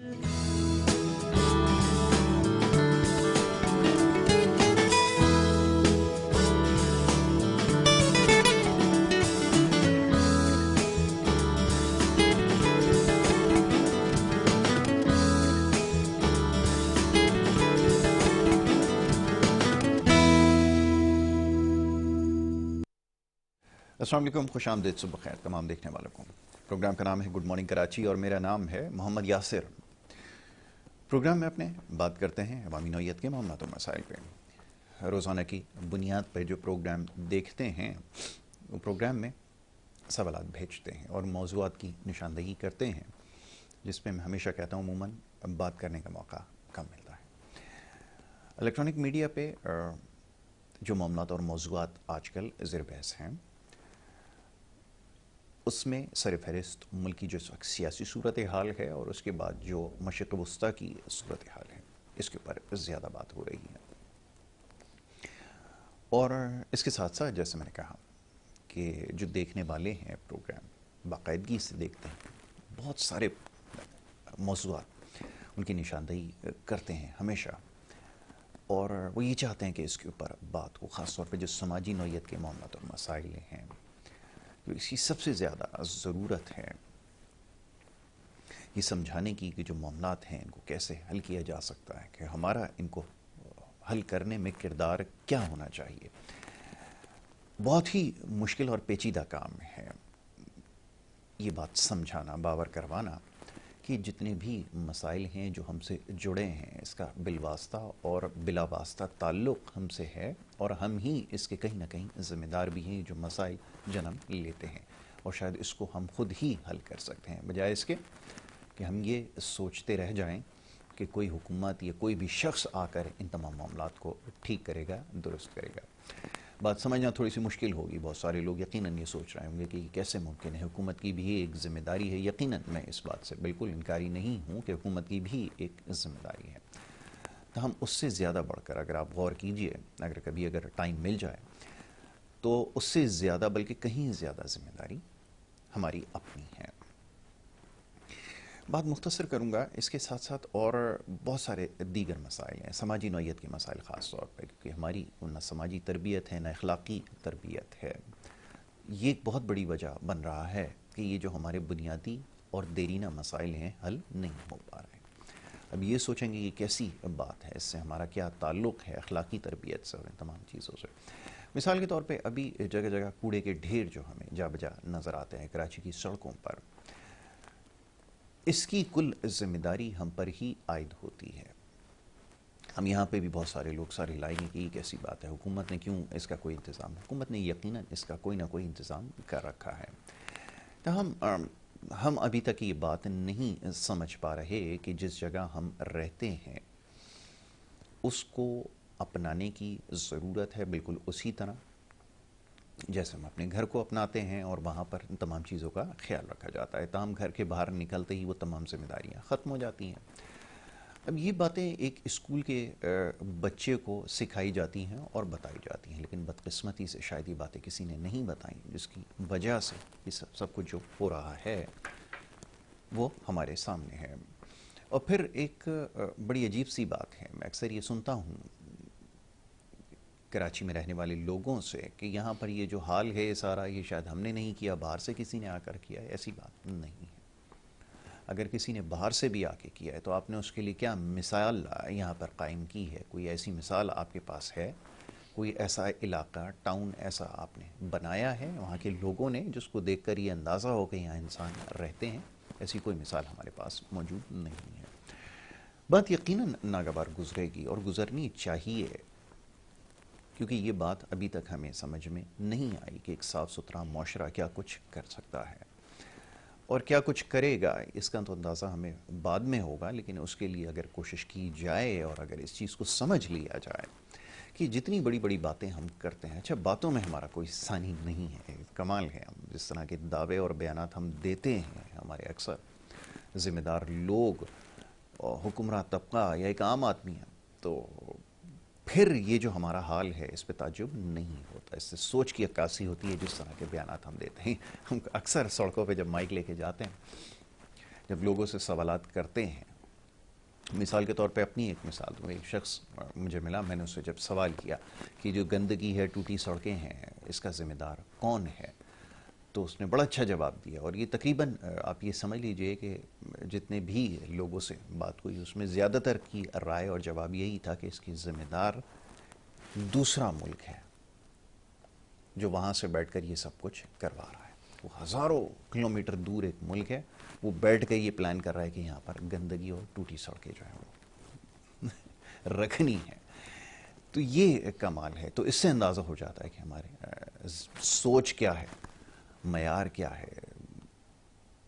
السلام علیکم، خوش آمدید، صبح خیر تمام دیکھنے والوں کو۔ پروگرام کا نام ہے گڈ مارننگ کراچی اور میرا نام ہے محمد یاسر۔ پروگرام میں اپنے بات کرتے ہیں عوامی نوعیت کے معاملات و مسائل پہ۔ روزانہ کی بنیاد پر جو پروگرام دیکھتے ہیں وہ پروگرام میں سوالات بھیجتے ہیں اور موضوعات کی نشاندہی کرتے ہیں، جس پہ میں ہمیشہ کہتا ہوں عموماً بات کرنے کا موقع کم ملتا ہے۔ الیکٹرانک میڈیا پہ جو معاملات اور موضوعات آج کل زیر بحث ہیں، اس میں سر فہرست ملک کی جو سیاسی صورتحال ہے اور اس کے بعد جو مشرق وسطیٰ کی صورتحال ہے، اس کے اوپر زیادہ بات ہو رہی ہے۔ اور اس کے ساتھ ساتھ جیسے میں نے کہا کہ جو دیکھنے والے ہیں پروگرام باقاعدگی سے دیکھتے ہیں، بہت سارے موضوعات ان کی نشاندہی کرتے ہیں ہمیشہ، اور وہ یہ چاہتے ہیں کہ اس کے اوپر بات ہو، خاص طور پہ جو سماجی نوعیت کے معاملات اور مسائل ہیں، اس کی سب سے زیادہ ضرورت ہے یہ سمجھانے کی کہ جو معاملات ہیں ان کو کیسے حل کیا جا سکتا ہے، کہ ہمارا ان کو حل کرنے میں کردار کیا ہونا چاہیے۔ بہت ہی مشکل اور پیچیدہ کام ہے یہ بات سمجھانا، باور کروانا کہ جتنے بھی مسائل ہیں جو ہم سے جڑے ہیں، اس کا بالواسطہ اور بلا واسطہ تعلق ہم سے ہے، اور ہم ہی اس کے کہیں نہ کہیں ذمہ دار بھی ہیں جو مسائل جنم لیتے ہیں، اور شاید اس کو ہم خود ہی حل کر سکتے ہیں، بجائے اس کے کہ ہم یہ سوچتے رہ جائیں کہ کوئی حکومت یا کوئی بھی شخص آ کر ان تمام معاملات کو ٹھیک کرے گا، درست کرے گا۔ بات سمجھنا تھوڑی سی مشکل ہوگی، بہت سارے لوگ یقیناً یہ سوچ رہے ہوں گے کہ یہ کیسے ممکن ہے، حکومت کی بھی ایک ذمہ داری ہے۔ یقیناً میں اس بات سے بالکل انکاری نہیں ہوں کہ حکومت کی بھی ایک ذمہ داری ہے، تو ہم اس سے زیادہ بڑھ کر اگر آپ غور کیجئے، اگر ٹائم مل جائے تو اس سے زیادہ بلکہ کہیں زیادہ ذمہ داری ہماری اپنی ہے۔ بات مختصر کروں گا، اس کے ساتھ ساتھ اور بہت سارے دیگر مسائل ہیں، سماجی نوعیت کے مسائل خاص طور پہ، کیونکہ ہماری نہ سماجی تربیت ہے نہ اخلاقی تربیت ہے۔ یہ ایک بہت بڑی وجہ بن رہا ہے کہ یہ جو ہمارے بنیادی اور دیرینہ مسائل ہیں حل نہیں ہو پا رہے۔ اب یہ سوچیں گے یہ کیسی بات ہے، اس سے ہمارا کیا تعلق ہے اخلاقی تربیت سے اور ان تمام چیزوں سے۔ مثال کے طور پہ ابھی جگہ جگہ کوڑے کے ڈھیر جو ہمیں جا بجا نظر آتے ہیں کراچی کی سڑکوں پر، اس کی کل ذمہ داری ہم پر ہی عائد ہوتی ہے۔ ہم یہاں پہ بھی بہت سارے لوگ سارے لائیں گے کہ یہ کیسی بات ہے، حکومت نے کیوں اس کا کوئی انتظام، حکومت نے یقیناً اس کا کوئی نہ کوئی انتظام کر رکھا ہے۔ تو ہم ابھی تک یہ بات نہیں سمجھ پا رہے کہ جس جگہ ہم رہتے ہیں اس کو اپنانے کی ضرورت ہے، بالکل اسی طرح جیسے ہم اپنے گھر کو اپناتے ہیں اور وہاں پر تمام چیزوں کا خیال رکھا جاتا ہے، تاہم گھر کے باہر نکلتے ہی وہ تمام ذمہ داریاں ختم ہو جاتی ہیں۔ اب یہ باتیں ایک اسکول کے بچے کو سکھائی جاتی ہیں اور بتائی جاتی ہیں، لیکن بدقسمتی سے شاید یہ باتیں کسی نے نہیں بتائیں، جس کی وجہ سے یہ سب کچھ جو ہو رہا ہے وہ ہمارے سامنے ہے۔ اور پھر ایک بڑی عجیب سی بات ہے، میں اکثر یہ سنتا ہوں کراچی میں رہنے والے لوگوں سے کہ یہاں پر یہ جو حال ہے یہ سارا یہ شاید ہم نے نہیں کیا، باہر سے کسی نے آ کر کیا ہے۔ ایسی بات نہیں ہے۔ اگر کسی نے باہر سے بھی آ کے کیا ہے تو آپ نے اس کے لیے کیا مثال یہاں پر قائم کی ہے؟ کوئی ایسی مثال آپ کے پاس ہے؟ کوئی ایسا علاقہ، ٹاؤن ایسا آپ نے بنایا ہے وہاں کے لوگوں نے جس کو دیکھ کر یہ اندازہ ہو کہ یہاں انسان رہتے ہیں؟ ایسی کوئی مثال ہمارے پاس موجود نہیں ہے۔ بات یقیناً ناگوار گزرے گی اور گزرنی چاہیے، کیونکہ یہ بات ابھی تک ہمیں سمجھ میں نہیں آئی کہ ایک صاف ستھرا معاشرہ کیا کچھ کر سکتا ہے اور کیا کچھ کرے گا۔ اس کا تو اندازہ ہمیں بعد میں ہوگا، لیکن اس کے لیے اگر کوشش کی جائے اور اگر اس چیز کو سمجھ لیا جائے کہ جتنی بڑی بڑی باتیں ہم کرتے ہیں، اچھا باتوں میں ہمارا کوئی ثانی نہیں ہے، کمال ہے ہم جس طرح کے دعوے اور بیانات ہم دیتے ہیں، ہمارے اکثر ذمہ دار لوگ اور حکمراں طبقہ یا ایک عام آدمی ہے، تو پھر یہ جو ہمارا حال ہے اس پہ تعجب نہیں ہوتا، اس سے سوچ کی عکاسی ہوتی ہے جس طرح کے بیانات ہم دیتے ہیں۔ ہم اکثر سڑکوں پہ جب مائک لے کے جاتے ہیں، جب لوگوں سے سوالات کرتے ہیں مثال کے طور پہ اپنی ایک مثال دوں. ایک شخص مجھے ملا, میں نے اس سے جب سوال کیا کہ جو گندگی ہے, ٹوٹی سڑکیں ہیں, اس کا ذمہ دار کون ہے, تو اس نے بڑا اچھا جواب دیا. اور یہ تقریباً آپ یہ سمجھ لیجئے کہ جتنے بھی لوگوں سے بات ہوئی اس میں زیادہ تر کی رائے اور جواب یہی تھا کہ اس کی ذمہ دار دوسرا ملک ہے جو وہاں سے بیٹھ کر یہ سب کچھ کروا رہا ہے. وہ ہزاروں کلومیٹر دور ایک ملک ہے, وہ بیٹھ کر یہ پلان کر رہا ہے کہ یہاں پر گندگی اور ٹوٹی سڑکیں جو ہیں وہ رکھنی ہے. تو یہ کمال ہے. تو اس سے اندازہ ہو جاتا ہے کہ ہمارے سوچ کیا ہے, معیار کیا ہے,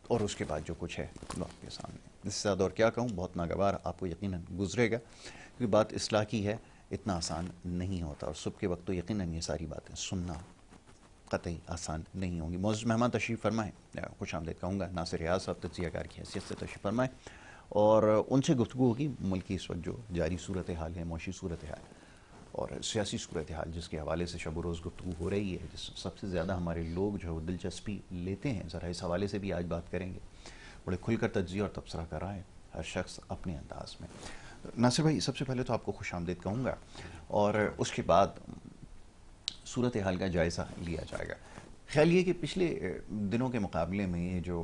اور اس کے بعد جو کچھ ہے وہ آپ کے سامنے. اس سے زیادہ اور کیا کہوں, بہت ناگوار آپ کو یقیناً گزرے گا, کیونکہ بات اصلاح کی ہے, اتنا آسان نہیں ہوتا. اور صبح کے وقت تو یقیناً یہ ساری باتیں سننا قطعی آسان نہیں ہوں گی. معزز مہمان تشریف فرمائیں, خوش آمدید کہوں گا. ناصر ریاض صاحب تجزیہ کار کی حیثیت سے تشریف فرمائیں, اور ان سے گفتگو ہوگی ملک کی اس وقت جو جاری صورتحال ہے, معاشی صورتحال اور سیاسی صورتحال, جس کے حوالے سے شب و روز گفتگو ہو رہی ہے, جس سب سے زیادہ ہمارے لوگ جو ہے وہ دلچسپی لیتے ہیں. ذرا اس حوالے سے بھی آج بات کریں گے. بڑے کھل کر تجزیہ اور تبصرہ کر رہا ہے ہر شخص اپنے انداز میں. ناصر بھائی, سب سے پہلے تو آپ کو خوش آمدید کہوں گا, اور اس کے بعد صورتحال کا جائزہ لیا جائے گا. خیال یہ کہ پچھلے دنوں کے مقابلے میں یہ جو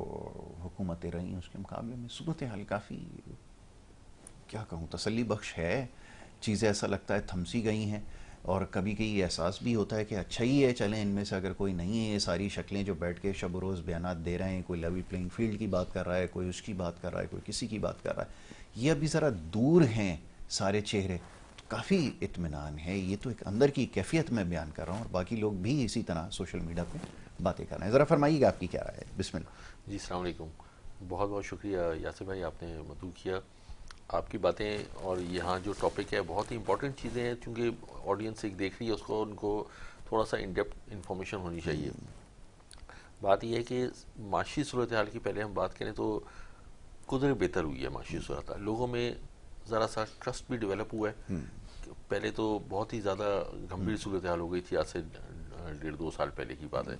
حکومتیں رہیں اس کے مقابلے میں صورتحال کافی, کیا کہوں, تسلی بخش ہے. چیزیں ایسا لگتا ہے تھم سی گئی ہیں, اور کبھی کبھی احساس بھی ہوتا ہے کہ اچھا ہی ہے, چلیں ان میں سے اگر کوئی نہیں ہے, یہ ساری شکلیں جو بیٹھ کے شب و روز بیانات دے رہے ہیں, کوئی لیول پلینگ فیلڈ کی بات کر رہا ہے, کوئی اس کی بات کر رہا ہے, کوئی کسی کی بات کر رہا ہے, یہ ابھی ذرا دور ہیں سارے چہرے, تو کافی اطمینان ہے. یہ تو ایک اندر کی کیفیت میں بیان کر رہا ہوں, اور باقی لوگ بھی اسی طرح سوشل میڈیا پہ باتیں کر رہے ہیں. ذرا فرمائیے گا آپ کی کیا رائے ہے. بسم اللہ. جی السلام علیکم. بہت بہت شکریہ یاسر بھائی, آپ نے مدعو کیا. آپ کی باتیں اور یہاں جو ٹاپک ہے بہت ہی امپورٹنٹ چیزیں ہیں, چونکہ آڈینس ایک دیکھ رہی ہے, اس کو ان کو تھوڑا سا ان ڈیپتھ انفارمیشن ہونی چاہیے. بات یہ ہے کہ معاشی صورتحال کی پہلے ہم بات کریں تو قدرے بہتر ہوئی ہے معاشی صورتحال. لوگوں میں ذرا سا ٹرسٹ بھی ڈیولپ ہوا ہے. پہلے تو بہت ہی زیادہ گمبھیر صورتحال ہو گئی تھی, آج سے 1.5-2 سال پہلے کی بات ہے.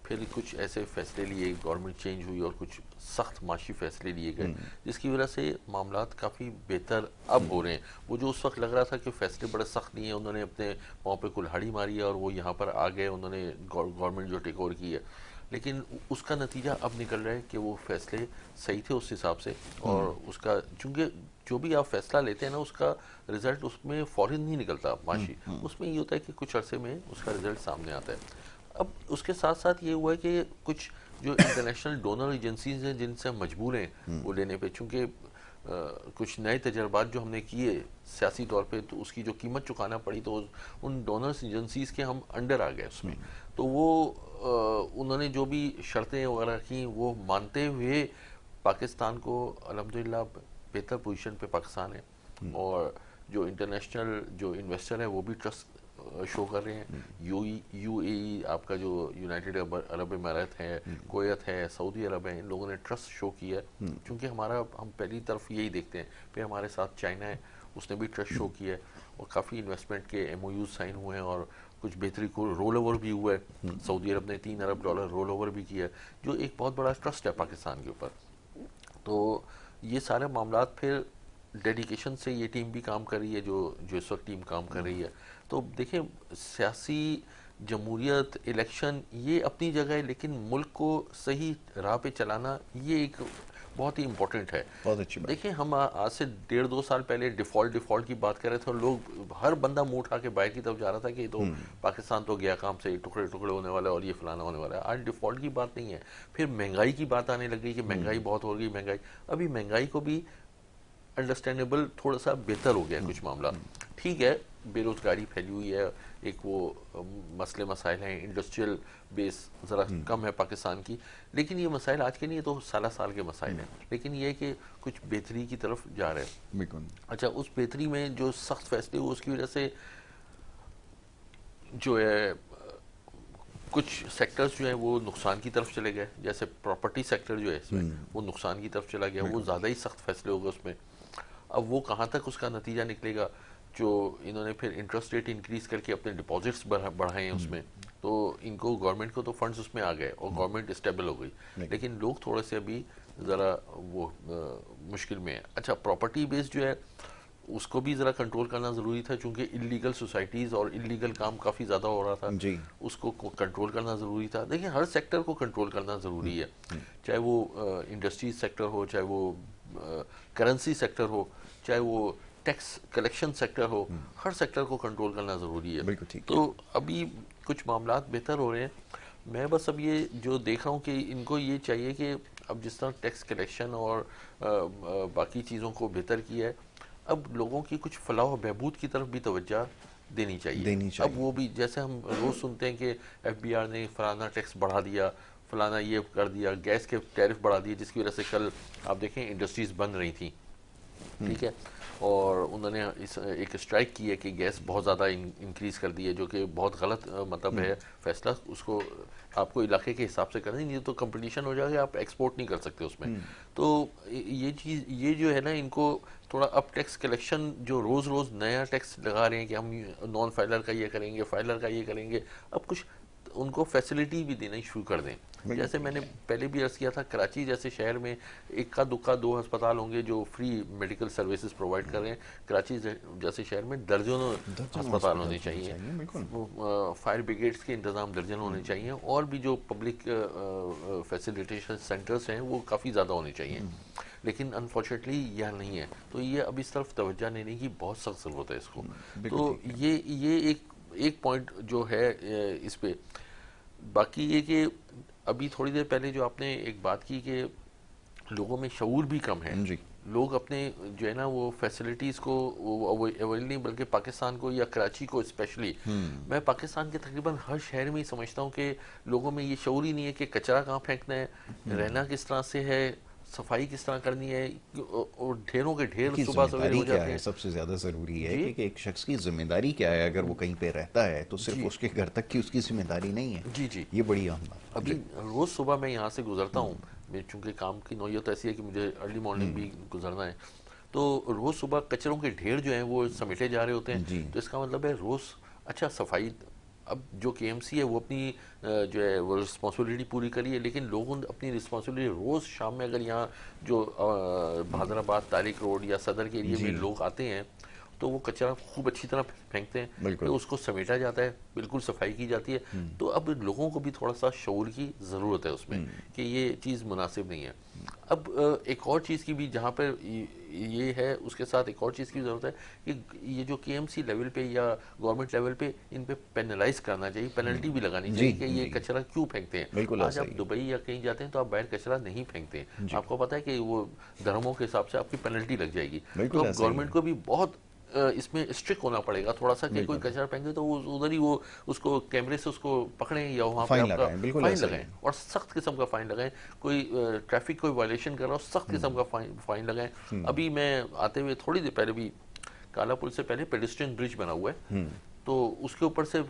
پھر کچھ ایسے فیصلے لیے, گورنمنٹ چینج ہوئی اور کچھ سخت معاشی فیصلے لیے گئے, جس کی وجہ سے معاملات کافی بہتر اب ہو رہے ہیں. وہ جو اس وقت لگ رہا تھا کہ فیصلے بڑے سخت نہیں ہیں, انہوں نے اپنے پاؤں پہ کلہاڑی ماری ہے اور وہ یہاں پر آ گئے, انہوں نے گورنمنٹ جو ٹیک اوور کی ہے, لیکن اس کا نتیجہ اب نکل رہا ہے کہ وہ فیصلے صحیح تھے اس حساب سے. اور اس کا چونکہ جو بھی آپ فیصلہ لیتے ہیں نا, اس کا رزلٹ اس میں فوراً نہیں نکلتا معاشی, اس میں یہ ہوتا ہے کہ کچھ عرصے میں اس کا رزلٹ سامنے آتا ہے. اب اس کے ساتھ ساتھ یہ ہوا ہے کہ کچھ جو انٹرنیشنل ڈونر ایجنسیز ہیں جن سے ہم مجبور ہیں وہ لینے پہ, چونکہ کچھ نئے تجربات جو ہم نے کیے سیاسی طور پہ, تو اس کی جو قیمت چکانا پڑی, تو ان ڈونرس ایجنسیز کے ہم انڈر آ گئے اس میں. تو وہ انہوں نے جو بھی شرطیں وغیرہ کی وہ مانتے ہوئے پاکستان کو الحمدللہ بہتر پوزیشن پہ پاکستان ہے, اور جو انٹرنیشنل جو انویسٹر ہیں وہ بھی ٹرسٹ شو کر رہے ہیں. یو اے ای آپ کا جو یونائٹڈ عرب امارات ہے, کویت ہے, سعودی عرب ہے, ان لوگوں نے ٹرسٹ شو کیا ہے, چونکہ ہم پہلی طرف یہی دیکھتے ہیں. پھر ہمارے ساتھ چائنا ہے, اس نے بھی ٹرسٹ شو کیا ہے, اور کافی انویسٹمنٹ کے ایم او یوز سائن ہوئے ہیں, اور کچھ بہتری کو رول اوور بھی ہوا ہے. سعودی عرب نے $3 ارب رول اوور بھی کیا ہے, جو ایک بہت بڑا ٹرسٹ ہے پاکستان کے اوپر. تو یہ سارے معاملات پھر ڈیڈیکیشن سے یہ ٹیم بھی کام کر رہی ہے, جو اس وقت ٹیم کام کر رہی ہے. تو دیکھیں, سیاسی جمہوریت, الیکشن یہ اپنی جگہ ہے, لیکن ملک کو صحیح راہ پہ چلانا یہ ایک بہت ہی امپورٹنٹ ہے. بہت اچھی بات. دیکھیں, ہم آج سے 1.5-2 سال پہلے ڈیفالٹ کی بات کر رہے تھے, اور لوگ ہر بندہ منہ اٹھا کے باہر کی طرف جا رہا تھا کہ تو پاکستان تو گیا کام سے, ٹکڑے ٹکڑے ہونے والا ہے اور یہ فلانا ہونے والا ہے. آج ڈیفالٹ کی بات نہیں ہے. پھر مہنگائی کی بات آنے لگ گئی کہ مہنگائی بہت ہو گئی. ابھی مہنگائی کو بھی انڈرسٹینڈیبل تھوڑا سا بہتر ہو گیا ہے کچھ معاملات. ٹھیک ہے, بے روزگاری پھیلی ہوئی ہے, ایک وہ مسئلے مسائل ہیں, انڈسٹریل بیس ذرا کم ہے پاکستان کی, لیکن یہ مسائل آج کے نہیں, تو سال کے مسائل ہیں. لیکن یہ ہے کہ کچھ بہتری کی طرف جا رہے ہیں. اچھا, اس بہتری میں جو سخت فیصلے ہوئے اس کی وجہ سے جو ہے کچھ سیکٹرز جو ہیں وہ نقصان کی طرف چلے گئے. جیسے پراپرٹی سیکٹر جو ہے اس میں وہ نقصان کی طرف چلا گیا, وہ زیادہ ہی سخت فیصلے ہو گئے اس میں. اب وہ کہاں تک اس کا نتیجہ نکلے گا, جو انہوں نے پھر انٹرسٹ ریٹ انکریز کر کے اپنے ڈپازٹس بڑھائے ہیں اس میں, تو ان کو گورنمنٹ کو تو فنڈز اس میں آ گئے اور گورنمنٹ اسٹیبل ہو گئی, لیکن لوگ تھوڑے سے ابھی ذرا وہ مشکل میں ہے. اچھا پراپرٹی بیس جو ہے اس کو بھی ذرا کنٹرول کرنا ضروری تھا چونکہ انلیگل سوسائٹیز اور انلیگل کام کافی زیادہ ہو رہا تھا, جی اس کو کنٹرول کرنا ضروری تھا. دیکھیں ہر سیکٹر کو کنٹرول کرنا ضروری ہے, چاہے وہ انڈسٹریز سیکٹر ہو, چاہے وہ کرنسی سیکٹر ہو, چاہے وہ ٹیکس کلیکشن سیکٹر ہو, ہر سیکٹر کو کنٹرول کرنا ضروری ہے. بالکل ٹھیک. تو ابھی کچھ معاملات بہتر ہو رہے ہیں. میں بس اب یہ جو دیکھ رہا ہوں کہ ان کو یہ چاہیے کہ اب جس طرح ٹیکس کلیکشن اور باقی چیزوں کو بہتر کیا ہے, اب لوگوں کی کچھ فلاح و بہبود کی طرف بھی توجہ دینی چاہیے. اب وہ بھی جیسے ہم روز سنتے ہیں کہ ایف بی آر نے فلانا ٹیکس بڑھا دیا, فلانا یہ کر دیا, گیس کے ٹیرف بڑھا دیے, جس کی وجہ سے کل آپ دیکھیں انڈسٹریز بند رہی تھیں, ٹھیک ہے, اور انہوں نے ایک اسٹرائک کی ہے کہ گیس بہت زیادہ انکریز کر دی ہے, جو کہ بہت غلط مطلب ہے فیصلہ. اس کو آپ کو علاقے کے حساب سے کرنا نہیں تو کمپٹیشن ہو جائے گا, آپ ایکسپورٹ نہیں کر سکتے اس میں. تو یہ چیز یہ جو ہے نا, ان کو تھوڑا اب ٹیکس کلیکشن جو روز روز نیا ٹیکس لگا رہے ہیں کہ ہم نان فائلر کا یہ کریں گے, فائلر کا یہ کریں گے, اب کچھ ان کو فیسلٹی بھی دینا شروع کر دیں. جیسے میں نے پہلے بھی عرض کیا تھا, کراچی جیسے شہر میں اکا دکا 2 ہسپتال ہوں گے جو فری میڈیکل سروسز پرووائڈ کر رہے ہیں. کراچی جیسے شہر میں درجنوں ہسپتال ہونے چاہیے, فائر بریگیڈز کے انتظام درجنوں ہونے چاہیے, اور بھی جو پبلک فیسیلیٹیشن سینٹرز ہیں وہ کافی زیادہ ہونے چاہیے. لیکن انفارچونیٹلی یہ نہیں ہے, تو یہ اب اس طرف توجہ دینے کی بہت سخت ضرورت ہے اس کو. تو یہ ایک پوائنٹ جو ہے اس پہ. باقی یہ کہ ابھی تھوڑی دیر پہلے جو آپ نے ایک بات کی کہ لوگوں میں شعور بھی کم ہے, لوگ اپنے جو ہے نا وہ فیسلٹیز کو اویل نہیں, بلکہ پاکستان کو یا کراچی کو اسپیشلی, میں پاکستان کے تقریباً ہر شہر میں ہی سمجھتا ہوں کہ لوگوں میں یہ شعور ہی نہیں ہے کہ کچرا کہاں پھینکنا ہے, رہنا کس طرح سے ہے, صفائی کس طرح کرنی ہے, اور ڈھیروں کے ڈھیر صبح سویرے ہو جاتے ہیں. سب سے زیادہ ضروری ہے کہ ایک شخص کی ذمہ داری کیا ہے. اگر وہ کہیں پہ رہتا ہے تو صرف اس کے گھر تک کی اس کی ذمہ داری نہیں ہے. جی جی, یہ بڑی اہم بات. ابھی روز صبح میں یہاں سے گزرتا ہوں, چونکہ کام کی نوعیت ایسی ہے کہ مجھے ارلی مارننگ بھی گزرنا ہے, تو روز صبح کچروں کے ڈھیر جو ہیں وہ سمیٹے جا رہے ہوتے ہیں. تو اس کا مطلب ہے روز اچھا صفائی, اب جو کے ایم سی ہے وہ اپنی جو ہے وہ رسپانسبلٹی پوری کری ہے, لیکن لوگوں اپنی رسپانسبلٹی روز شام میں, اگر یہاں جو بہادر آباد طارق روڈ یا صدر کے ایریے میں لوگ آتے ہیں تو وہ کچرا خوب اچھی طرح پھینکتے ہیں, تو اس کو سمیٹا جاتا ہے, بالکل صفائی کی جاتی ہے. تو اب لوگوں کو بھی تھوڑا سا شعور کی ضرورت ہے اس میں کہ یہ چیز مناسب نہیں ہے. اب ایک اور چیز کی بھی جہاں پر یہ ہے, اس کے ساتھ ایک اور چیز کی ضرورت ہے کہ یہ جو کے ایم سی لیول پہ یا گورنمنٹ لیول پہ ان پہ پینلائز کرنا چاہیے, پینلٹی بھی لگانی چاہیے کہ یہ کچرا کیوں پھینکتے ہیں. آج آپ دبئی یا کہیں جاتے ہیں تو آپ باہر کچرا نہیں پھینکتے ہیں, آپ کو پتا ہے کہ وہ درہموں کے حساب سے آپ کی پینلٹی لگ جائے گی. تو اب گورنمنٹ کو بھی بہت اس میں اسٹرک ہونا پڑے گا تھوڑا سا, کہ کوئی کچرا پھینک دے تو وہ ادھر ہی وہ اس کو کیمرے سے اس کو پکڑیں یا وہاں پہ آپ کا فائن لگائیں, اور سخت قسم کا فائن لگائیں. کوئی ٹریفک کوئی وائلیشن کر رہا ہو, سخت قسم کا فائن لگائیں. ابھی میں آتے ہوئے تھوڑی دیر پہلے بھی کالا پل سے پہلے پیڈسٹرین برج بنا ہوا ہے, تو اس کے اوپر سے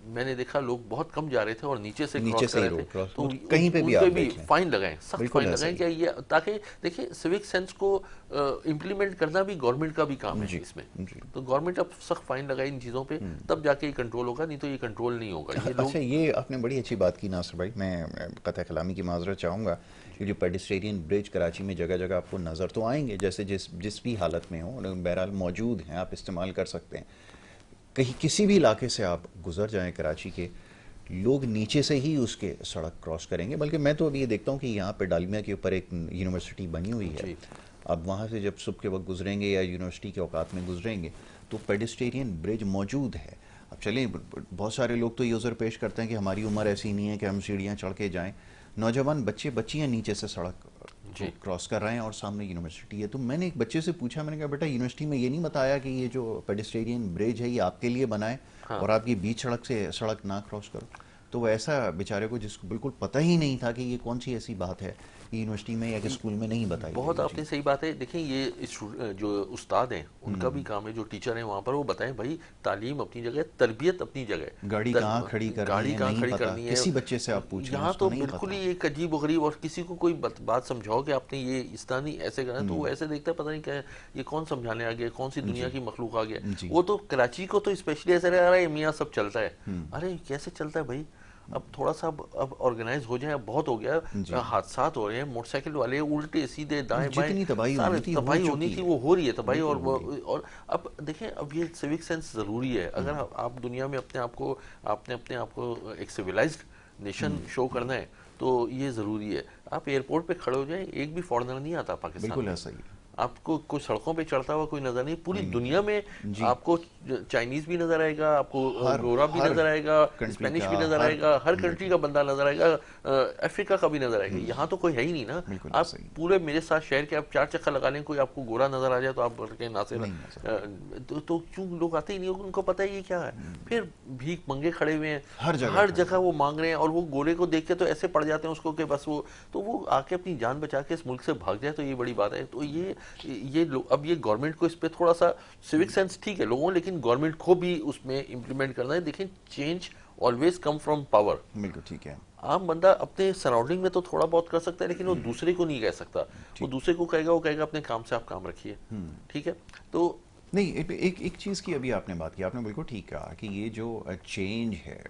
میں نے دیکھا لوگ بہت کم جا رہے تھے اور نیچے سے کراس کر رہے تھے, تو کہیں پہ بھی فائن لگائیں, سخت فائن لگائیں, کہ یہ تاکہ دیکھیں سیوک سینس کو امپلیمنٹ کرنا بھی گورنمنٹ کا بھی کام ہے اس میں. تو گورنمنٹ اب سخت فائن لگائے ان چیزوں پہ, تب جا کے یہ کنٹرول ہوگا, نہیں تو یہ کنٹرول نہیں ہوگا. اچھا, یہ آپ نے بڑی اچھی بات کی ناصر بھائی, میں قطع کلامی کی معذرت چاہوں گا. یہ جو پیڈسٹرین برج کراچی میں جگہ جگہ آپ کو نظر تو آئیں گے, جیسے جس بھی حالت میں ہوں, بہرحال موجود ہیں, آپ استعمال کر سکتے ہیں. کہیں کسی بھی علاقے سے آپ گزر جائیں کراچی کے, لوگ نیچے سے ہی اس کے سڑک کراس کریں گے. بلکہ میں تو ابھی یہ دیکھتا ہوں کہ یہاں پہ ڈالمیا کے اوپر ایک یونیورسٹی بنی ہوئی ہے, اب وہاں سے جب صبح کے وقت گزریں گے یا یونیورسٹی کے اوقات میں گزریں گے تو پیڈسٹرین برج موجود ہے. اب چلیں, بہت سارے لوگ تو یہ عذر پیش کرتے ہیں کہ ہماری عمر ایسی نہیں ہے کہ ہم سیڑھیاں چڑھ کے جائیں. نوجوان بچے بچیاں نیچے سے سڑک کراس کر رہے ہیں اور سامنے یونیورسٹی ہے. تو میں نے ایک بچے سے پوچھا, میں نے کہا بیٹا یونیورسٹی میں یہ نہیں بتایا کہ یہ جو پیڈسٹرین برج ہے یہ آپ کے لیے بنا ہے اور آپ کی بیچ سڑک سے سڑک نہ کراس کرو. تو وہ ایسا بیچارے کو جس کو بالکل پتہ ہی نہیں تھا کہ یہ کون سی ایسی بات ہے یونیورسٹی میں یا کہ اسکول میں نہیں بتائی. بہت آپ نے صحیح بات ہے. دیکھیں یہ جو استاد ہیں ان کا بھی کام ہے, جو ٹیچر ہیں وہاں پر, وہ بتائیں بھائی تعلیم اپنی جگہ, تربیت اپنی جگہ, گاڑی کہاں کھڑی کرنی ہے کسی بچے سے آپ پوچھیں, یہاں تو بالکل ہی ایک عجیب و غریب. اور کسی کو کوئی بات سمجھاؤ کہ آپ نے یہ اس طرح نہیں ایسے کرنا, تو وہ ایسے دیکھتا ہے پتہ نہیں کیا یہ کون سمجھانے آ گیا, کون سی دنیا کی مخلوق آ گیا. وہ تو کراچی کو تو اسپیشلی ایسا رہا ہے میاں سب چلتا ہے. ارے کیسے چلتا ہے بھائی, اب تھوڑا سا اب آرگنائز ہو جائیں. اب بہت ہو گیا, حادثات ہو رہے ہیں, موٹر سائیکل والے الٹے سیدھے دائیں بائیں, جتنی تباہی ہونی تھی وہ ہو رہی ہے تباہی. اور اب دیکھیں, اب یہ سیوک سینس ضروری ہے. اگر آپ دنیا میں اپنے آپ کو ایک سویلائزڈ نیشن شو کرنا ہے تو یہ ضروری ہے. آپ ایئرپورٹ پہ کھڑے ہو جائیں, ایک بھی فارنر نہیں آتا پاکستان بالکل میں. ایسا ہی. آپ کو کوئی سڑکوں پہ چڑھتا ہوا کوئی نظر نہیں. پوری دنیا میں آپ کو چائنیز بھی نظر آئے گا, آپ کو گورا بھی نظر آئے گا, اسپینش بھی نظر آئے گا, ہر کنٹری کا بندہ نظر آئے گا, افریقہ کا بھی نظر آئے گا. یہاں تو کوئی ہے ہی نہیں نا. آپ پورے میرے ساتھ شہر کے آپ 4 چکر لگا لیں, کوئی آپ کو گورا نظر آ جائے تو آپ بولتے ہیں ناصر, تو کیوں لوگ آتے ہی نہیں, ان کو پتہ ہے یہ کیا ہے. پھر بھیک منگے کھڑے ہوئے ہیں, ہر جگہ وہ مانگ رہے ہیں, اور وہ گورے کو دیکھ کے تو ایسے پڑ جاتے ہیں اس کو کہ بس وہ آ کے اپنی جان بچا کے اس ملک سے بھاگ جائے تو یہ بڑی بات ہے. تو اب یہ گورنمنٹ کو اس پہ تھوڑا سا سیوک سینس ٹھیک ہے لوگوں, لیکن گورنمنٹ کو بھی اس میں امپلیمنٹ کرنا ہے. دیکھیں, change always come from power. بالکل ٹھیک ہے. عام بندہ اپنے سراؤنڈنگ میں تو تھوڑا بہت کر سکتا ہے, لیکن وہ دوسرے کو نہیں کہہ سکتا. وہ دوسرے کو وہ کہے گا اپنے کام سے آپ کام رکھیے. ٹھیک ہے. تو نہیں, ایک چیز کی ابھی آپ نے بات کی, آپ نے بالکل ٹھیک کہا کہ یہ جو چینج ہے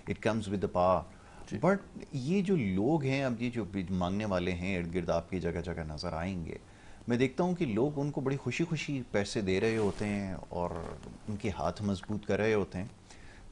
it comes with the power. But یہ جو لوگ ہیں, اب یہ جو مانگنے والے ہیں ارد گرد آپ کی جگہ جگہ نظر آئیں گے, میں دیکھتا ہوں کہ لوگ ان کو بڑی خوشی پیسے دے رہے ہوتے ہیں اور ان کے ہاتھ مضبوط کر رہے ہوتے ہیں.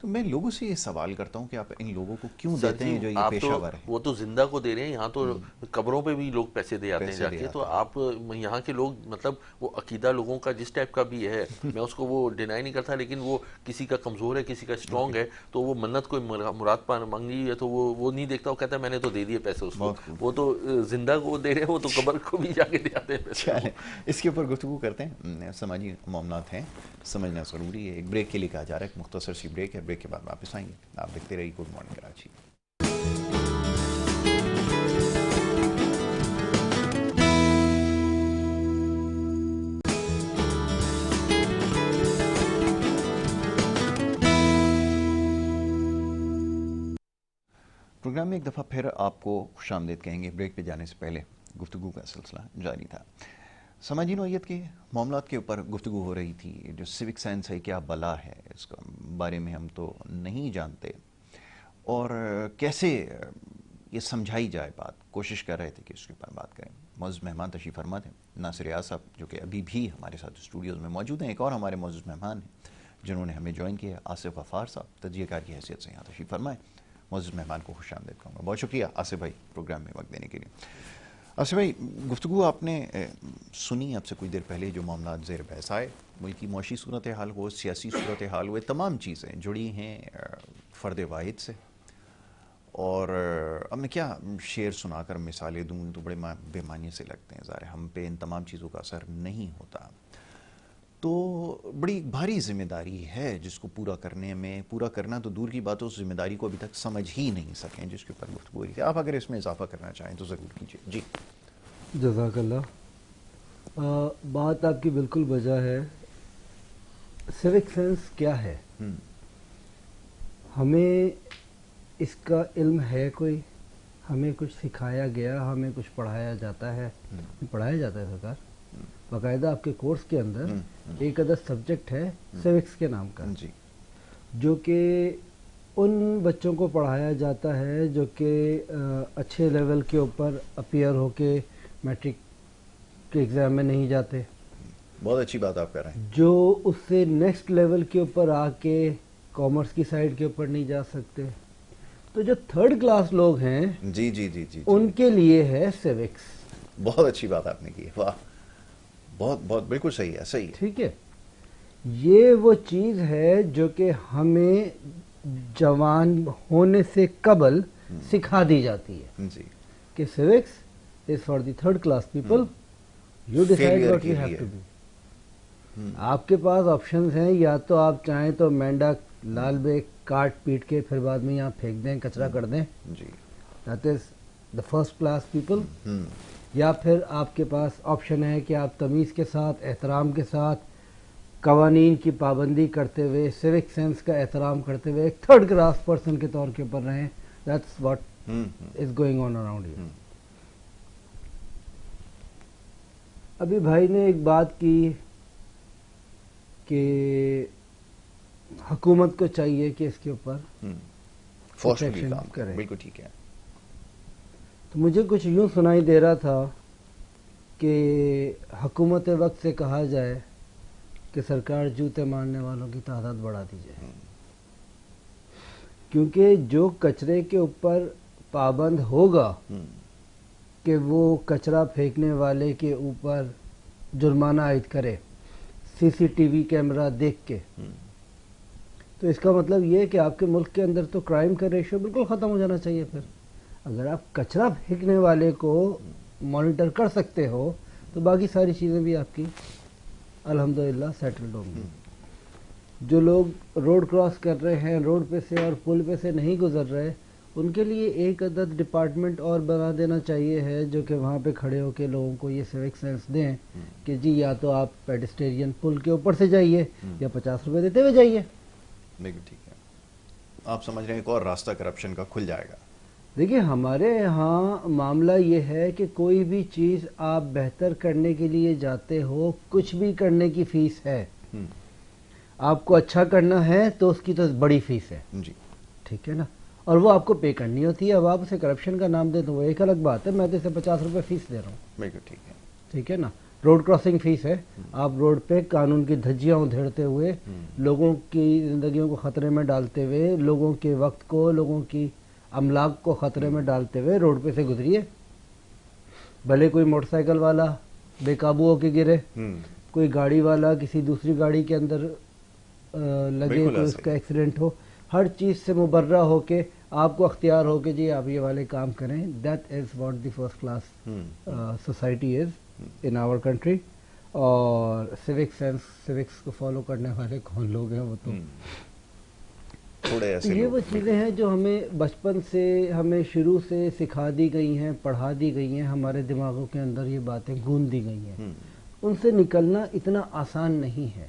تو میں لوگوں سے یہ سوال کرتا ہوں کہ آپ ان لوگوں کو کیوں دیتے ہیں جو یہ پیشہ ور ہیں. وہ تو زندہ کو دے رہے ہیں, یہاں تو قبروں پہ بھی لوگ پیسے دے آتے ہیں جا کے. تو آپ یہاں کے لوگ, مطلب وہ عقیدہ لوگوں کا جس ٹائپ کا بھی ہے, میں اس کو وہ ڈینائی نہیں کرتا, لیکن وہ کسی کا کمزور ہے کسی کا اسٹرانگ ہے, تو وہ منت کوئی مراد مانگی ہے تو وہ نہیں دیکھتا, وہ کہتا ہے میں نے تو دے دیے پیسے اس کو. وہ تو زندہ کو دے رہے ہیں, وہ تو قبر کو بھی جا کے دے آتے ہیں پیسے. اس کے اوپر گفتگو کرتے ہیں, سماجی معاملات ہیں, سمجھنا ضروری ہے. ایک بریک کے لیے کہا جا رہا ہے, ایک مختصر سی بریک ہے, بریک کے بعد واپس آئیں گے. آپ دیکھتے رہیے گڈ مارننگ کراچی. پروگرام میں ایک دفعہ پھر آپ کو خوش آمدید کہیں گے. بریک پہ جانے سے پہلے گفتگو کا سلسلہ جاری تھا. سماجی نوعیت کے معاملات کے اوپر گفتگو ہو رہی تھی. جو سیوک سینس ہے کیا بلا ہے, اس کے بارے میں ہم تو نہیں جانتے, اور کیسے یہ سمجھائی جائے بات. کوشش کر رہے تھے کہ اس کے اوپر بات کریں. معزز مہمان تشریف فرما ہیں, ناصر ریاض صاحب, جو کہ ابھی بھی ہمارے ساتھ اسٹوڈیوز میں موجود ہیں. ایک اور ہمارے معزز مہمان ہیں جنہوں نے ہمیں جوائن کیا, آصف غفار صاحب, تجزیہ کار کی حیثیت سے یہاں تشریف فرمائیں. معزز مہمان کو خوش آمدید کہوں گا. بہت شکریہ آصف بھائی پروگرام میں وقت دینے کے لیے. آصف بھائی, گفتگو آپ نے سنی اب سے کچھ دیر پہلے, جو معاملات زیر بحث آئے, ملکی معاشی صورتحال ہو, سیاسی صورتحال ہوئے, تمام چیزیں جڑی ہیں فرد واحد سے. اور اب میں کیا شعر سنا کر مثالیں دوں تو بڑے بے معنی سے لگتے ہیں. ظاہر ہم پہ ان تمام چیزوں کا اثر نہیں ہوتا. تو بڑی بھاری ذمہ داری ہے جس کو پورا کرنا تو دور کی بات ہے, اس ذمہ داری کو ابھی تک سمجھ ہی نہیں سکیں, جس کے اوپر گفتگو ہوئی تھی. آپ اگر اس میں اضافہ کرنا چاہیں تو ضرور کیجیے. جی جزاک اللہ. بات آپ کی بالکل وجہ ہے. سیوک سینس کیا ہے, ہمیں اس کا علم ہے کوئی, ہمیں کچھ سکھایا گیا, ہمیں کچھ پڑھایا جاتا ہے. سرکار باقاعدہ آپ کے کورس کے اندر ایک عدد سبجیکٹ ہے سیوکس کے نام کا, جو کہ ان بچوں کو پڑھایا جاتا ہے جو کہ اچھے لیول کے اوپر اپیئر ہو کے میٹرک کے ایگزام میں نہیں جاتے. بہت اچھی بات آپ کر رہے ہیں. جو اس سے نیکسٹ لیول کے اوپر آ کے کامرس کی سائڈ کے اوپر نہیں جا سکتے. تو جو تھرڈ کلاس لوگ ہیں جی جی جی جی ان کے لیے ہے سیوکس. بہت اچھی بات آپ نے کی. واہ, بہت بہت بالکل صحیح ہے, صحیح ہے. ٹھیک ہے, یہ وہ چیز ہے جو کہ ہمیں جوان ہونے سے قبل سکھا دی جاتی ہے جی کہ civics is for the third class people, you decide what you have to be. آپ کے پاس آپشنز ہیں, یا تو آپ چاہیں تو مینڈک لال بیگ کاٹ پیٹ کے پھر بعد میں یہاں پھینک دیں, کچرا کر دیں, that is the first class people. یا پھر آپ کے پاس آپشن ہے کہ آپ تمیز کے ساتھ, احترام کے ساتھ, قوانین کی پابندی کرتے ہوئے, سیوک سینس کا احترام کرتے ہوئے ایک تھرڈ کلاس پرسن کے طور کے اوپر رہیں. That's what is going on around here. ابھی بھائی نے ایک بات کی کہ حکومت کو چاہیے کہ اس کے اوپر فورسفلی کام کریں. بالکل ٹھیک ہے. تو مجھے کچھ یوں سنائی دے رہا تھا کہ حکومت وقت سے کہا جائے کہ سرکار جوتے مارنے والوں کی تعداد بڑھا دی جائے، کیونکہ جو کچرے کے اوپر پابند ہوگا کہ وہ کچرا پھینکنے والے کے اوپر جرمانہ عائد کرے سی سی ٹی وی کیمرہ دیکھ کے، تو اس کا مطلب یہ ہے کہ آپ کے ملک کے اندر تو کرائم کا ریشو بالکل ختم ہو جانا چاہیے. پھر اگر آپ کچرا پھینکنے والے کو مانیٹر کر سکتے ہو تو باقی ساری چیزیں بھی آپ کی الحمدللہ سیٹلڈ ہوں گی. جو لوگ روڈ کراس کر رہے ہیں روڈ پہ سے اور پل پہ سے نہیں گزر رہے، ان کے لیے ایک عدد ڈپارٹمنٹ اور بنا دینا چاہیے ہے جو کہ وہاں پہ کھڑے ہو کے لوگوں کو یہ سیوک سینس دیں کہ جی یا تو آپ پیڈسٹرین پل کے اوپر سے جائیے یا 50 روپے دیتے ہوئے جائیے. بالکل ٹھیک ہے. آپ سمجھ رہے ہیں ایک اور راستہ کرپشن کا کھل جائے گا. دیکھیے ہمارے ہاں معاملہ یہ ہے کہ کوئی بھی چیز آپ بہتر کرنے کے لیے جاتے ہو، کچھ بھی کرنے کی فیس ہے. آپ کو اچھا کرنا ہے تو اس کی تو بڑی فیس ہے جی، ٹھیک ہے نا، اور وہ آپ کو پے کرنی ہوتی ہے. اب آپ اسے کرپشن کا نام دیں تو وہ ایک الگ بات ہے. میں تو اسے 50 روپے فیس دے رہا ہوں. بالکل ٹھیک ہے. ٹھیک ہے نا، روڈ کراسنگ فیس ہے. آپ روڈ پہ قانون کی دھجیاں ادھیڑتے ہوئے، لوگوں کی زندگیوں کو خطرے میں ڈالتے ہوئے، لوگوں کے وقت کو، لوگوں کی املاک کو خطرے میں ڈالتے ہوئے روڈ پہ سے گزریے. بھلے کوئی موٹر سائیکل والا بے قابو ہو کے گرے، کوئی گاڑی والا کسی دوسری گاڑی کے اندر لگے، کوئی اس کا ایکسیڈنٹ ہو، ہر چیز سے مبرہ ہو کے آپ کو اختیار ہو کہ جی آپ یہ والے کام کریں. That is what the first class society is in our country. اور سیوکس کو فالو کرنے والے کون لوگ ہیں؟ وہ تو یہ وہ چیزیں ہیں جو ہمیں بچپن سے، ہمیں شروع سے سکھا دی گئی ہیں، پڑھا دی گئی ہیں، ہمارے دماغوں کے اندر یہ باتیں گون دی گئی ہیں. ان سے نکلنا اتنا آسان نہیں ہے.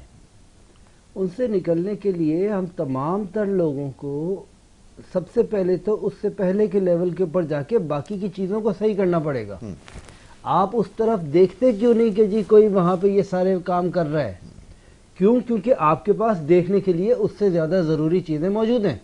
ان سے نکلنے کے لیے ہم تمام تر لوگوں کو سب سے پہلے تو اس سے پہلے کے لیول کے اوپر جا کے باقی کی چیزوں کو صحیح کرنا پڑے گا. آپ اس طرف دیکھتے کیوں نہیں کہ جی کوئی وہاں پہ یہ سارے کام کر رہا ہے؟ کیونکہ آپ کے پاس دیکھنے کے لیے اس سے زیادہ ضروری چیزیں موجود ہیں.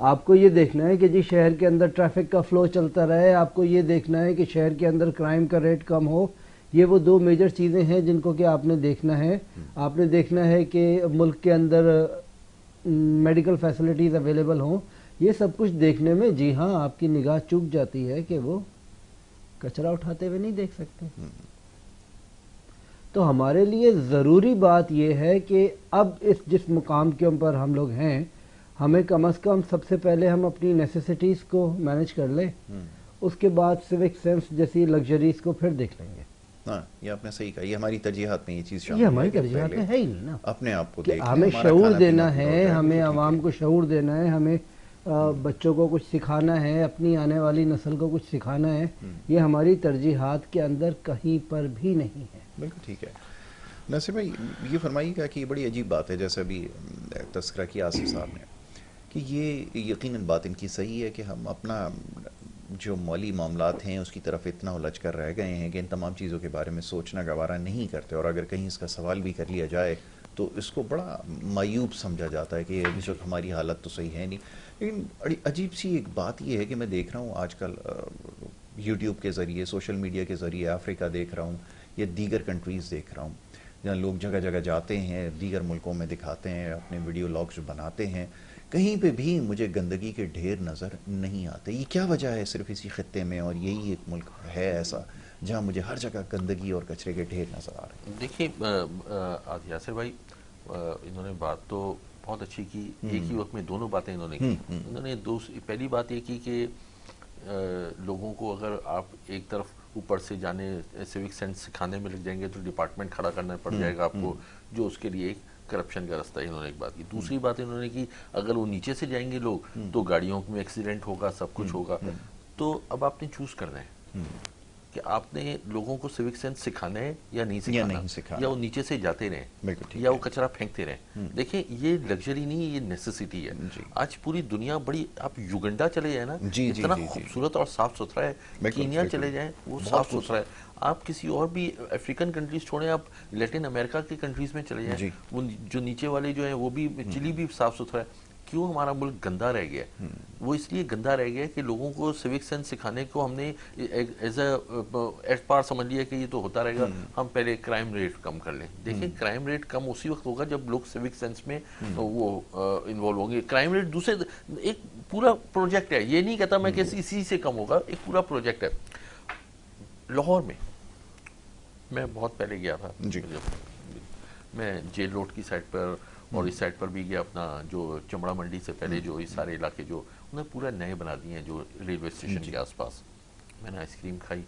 آپ کو یہ دیکھنا ہے کہ جی شہر کے اندر ٹریفک کا فلو چلتا رہے، آپ کو یہ دیکھنا ہے کہ شہر کے اندر کرائم کا ریٹ کم ہو. یہ وہ دو میجر چیزیں ہیں جن کو کہ آپ نے دیکھنا ہے. آپ نے دیکھنا ہے کہ ملک کے اندر میڈیکل فیسلٹیز اویلیبل ہوں. یہ سب کچھ دیکھنے میں جی ہاں آپ کی نگاہ چوک جاتی ہے کہ وہ کچرا اٹھاتے ہوئے نہیں دیکھ سکتے. تو ہمارے لیے ضروری بات یہ ہے کہ اب جس مقام کے اوپر ہم لوگ ہیں، ہمیں کم از کم سب سے پہلے ہم اپنی نیسیسٹیز کو مینیج کر لیں. اس کے بعد سیوک سینس جیسی لگژریز کو پھر دیکھ لیں گے. ہاں، یہ آپ نے صحیح کہا. یہ ہماری ترجیحات میں یہ چیز شامل ہے. یہ ہماری ترجیحات میں ہے ہی نہیں نا. اپنے آپ کو کہ ہمیں شعور دینا ہے، ہمیں عوام کو شعور دینا ہے، ہمیں بچوں کو کچھ سکھانا ہے، اپنی آنے والی نسل کو کچھ سکھانا ہے. یہ ہماری ترجیحات کے اندر کہیں پر بھی نہیں ہے. بالکل ٹھیک ہے. ناصر بھائی یہ فرمائیے گا کہ یہ بڑی عجیب بات ہے، جیسے ابھی تذکرہ کیا آصف صاحب نے، کہ یہ یقیناً بات ان کی صحیح ہے کہ ہم اپنا جو مالی معاملات ہیں اس کی طرف اتنا الجھ کر رہ گئے ہیں کہ ان تمام چیزوں کے بارے میں سوچنا گوارا نہیں کرتے. اور اگر کہیں اس کا سوال بھی کر لیا جائے تو اس کو بڑا معیوب سمجھا جاتا ہے کہ ابھی تک ہماری حالت تو صحیح ہے نہیں. لیکن بڑی عجیب سی ایک بات یہ ہے کہ میں دیکھ رہا ہوں آج کل یوٹیوب کے ذریعے، سوشل میڈیا کے ذریعے افریقہ دیکھ رہا ہوں یا دیگر کنٹریز دیکھ رہا ہوں جہاں لوگ جگہ جگہ جاتے ہیں، دیگر ملکوں میں دکھاتے ہیں، اپنے ویڈیو لاگز بناتے ہیں. کہیں پہ بھی مجھے گندگی کے ڈھیر نظر نہیں آتے. یہ کیا وجہ ہے صرف اسی خطے میں؟ اور یہی ایک ملک ہے ایسا جہاں مجھے ہر جگہ گندگی اور کچرے کے ڈھیر نظر آ رہے ہیں. دیکھیے یاسر بھائی، انہوں نے بات تو بہت اچھی کی. ایک ہی وقت میں دونوں باتیں انہوں نے کی. انہوں نے پہلی بات یہ کی کہ لوگوں کو اگر آپ ایک طرف اوپر سے جانے سیوک سینس سکھانے میں لگ جائیں گے تو ڈپارٹمنٹ کھڑا کرنا پڑ جائے گا آپ کو، جو اس کے لیے ایک کرپشن کا رستہ ہے. انہوں نے ایک بات کی. دوسری بات انہوں نے کی اگر وہ نیچے سے جائیں گے لوگ تو گاڑیوں میں ایکسیڈنٹ ہوگا، سب کچھ ہوگا. تو اب آپ نے چوز کرنا ہے کہ آپ نے لوگوں کو سیوک سینس سکھانا ہے یا نہیں سکھانا، یا وہ نیچے سے جاتے رہیں یا وہ کچرا پھینکتے رہیں. دیکھیں یہ لگژری نہیں، یہ نیسیسٹی ہے. آج پوری دنیا بڑی، آپ یوگنڈا چلے جائیں نا، اتنا خوبصورت اور صاف ستھرا ہے. کینیا چلے جائیں، وہ صاف ستھرا ہے. آپ کسی اور بھی افریقن کنٹریز چھوڑیں، آپ لیٹن امریکہ کی کنٹریز میں چلے جائیں، وہ جو نیچے والے جو ہیں وہ بھی، چلی بھی صاف ستھرا ہے. کیوں ہمارا ملک گندا رہ گیا ہے؟ وہ اس لیے گندا رہ گیا ہے کہ لوگوں کو سیوک سینس سکھانے کو ہم نے ایز اے پار سمجھ لیا کہ یہ تو ہوتا رہے گا، ہم پہلے کرائم ریٹ کم کر لیں. دیکھیں کرائم ریٹ کم اسی وقت ہوگا جب لوگ سیوک سینس میں وہ انوالو ہوں گے. کرائم ریٹ دوسرے ایک پورا پروجیکٹ ہے، یہ نہیں کہتا میں کہ اسی سے کم ہوگا، ایک پورا پروجیکٹ ہے. لاہور میں بہت پہلے گیا تھا، میں جیل روڈ کی سائڈ پر اور اس سائڈ پر بھی گیا، اپنا جو چمڑا منڈی سے پہلے جو یہ سارے علاقے جو انہیں پورا نئے بنا دیے ہیں جو ریلوے اسٹیشن کے آس پاس. میں نے آئس کریم کھائی،